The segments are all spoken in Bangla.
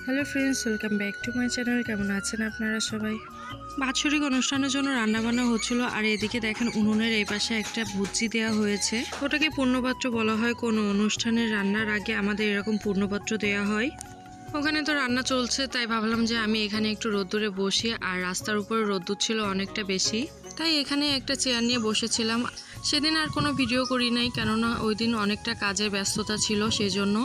Hello friends, welcome back to my channel. কেমন আছেন আপনারা সবাই? বাৎসরিক অনুষ্ঠানের জন্য রান্নাবান্না হচ্ছিল, আর এদিকে দেখেন উনুনের এই পাশে একটা ভুজি দেওয়া হয়েছে। ওটাকে পূর্ণপাত্র বলা হয়। কোনো অনুষ্ঠানের রান্নার আগে আমাদের এরকম পূর্ণপাত্র দেওয়া হয়। ওখানে তো রান্না চলছে, তাই ভাবলাম যে আমি এখানে একটু রোদ্দুরে বসি। আর রাস্তার উপরে রোদ্দুর ছিল অনেকটা বেশি, তাই এখানে একটা চেয়ার নিয়ে বসেছিলাম। সেদিন আর কোনো ভিডিও করি নাই, কেননা ওই দিন অনেকটা কাজের ব্যস্ততা ছিল, সেজন্য।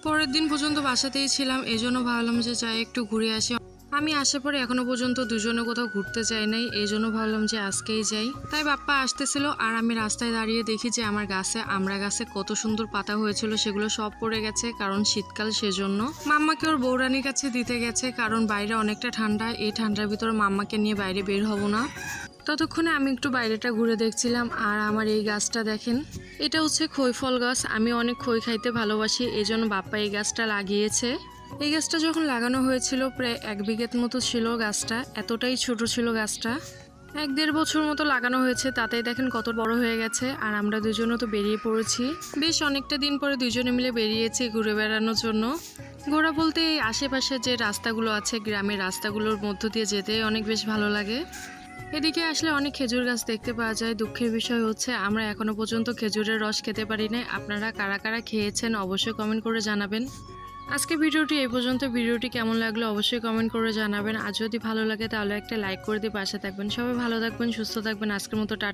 পরের দিন পর্যন্ত বাসাতেই ছিলাম, এই জন্য ভাবলাম যে যাই একটু ঘুরে আসি। আমি আসার পরে এখনো পর্যন্ত দুজনে কোথাও ঘুরতে যাই নাই, এই জন্য ভাবলাম যে আজকেই যাই। তাই বাপ্পা আসতেছিল, আর আমি রাস্তায় দাঁড়িয়ে দেখি যে আমার গাছে, আমড়া গাছে কত সুন্দর পাতা হয়েছিল, সেগুলো সব পড়ে গেছে, কারণ শীতকাল, সেজন্য। মাম্মাকে ওর বউরানির কাছে দিতে গেছে, কারণ বাইরে অনেকটা ঠান্ডা। এই ঠান্ডার ভিতরে মাম্মাকে নিয়ে বাইরে বের হব না। ততক্ষণে আমি একটু বাইরেটা ঘুরে দেখছিলাম। আর আমার এই গাছটা দেখেন, এটা হচ্ছে খই ফল গাছ। আমি অনেক খই খাইতে ভালোবাসি, এই জন্য বাপ্পা এই গাছটা লাগিয়েছে। এই গাছটা যখন লাগানো হয়েছিল প্রায় 1 বিঘের মতো ছিল গাছটা, এতটাই ছোট ছিল গাছটা। 1-1.5 বছর মতো লাগানো হয়েছে, তাতেই দেখেন কত বড় হয়ে গেছে। আর আমরা দুজনে তো বেরিয়ে পড়েছি, বেশ অনেকটা দিন পরে দুজনে মিলে বেরিয়েছি ঘুরে বেড়ানোর জন্য। ঘোরা বলতে এই আশেপাশে যে রাস্তাগুলো আছে, গ্রামের রাস্তাগুলোর মধ্য দিয়ে যেতে অনেক বেশ ভালো লাগে। এদিকে আসলে অনেক খেজুর গাছ দেখতে পাওয়া যায়। দুঃখের বিষয় হচ্ছে আমরা এখনো পর্যন্ত খেজুরের রস খেতে পারি না। আপনারা কারা কারা খেয়েছেন অবশ্যই কমেন্ট করে জানাবেন। আজকে ভিডিওটি এই পর্যন্ত। ভিডিওটি কেমন লাগলো অবশ্যই কমেন্ট করে জানাবেন। আর যদি ভালো লাগে তাহলে একটা লাইক করে দিয়ে পাশে থাকবেন। সবাই ভালো থাকবেন, সুস্থ থাকবেন। আজকের মতো টাটা।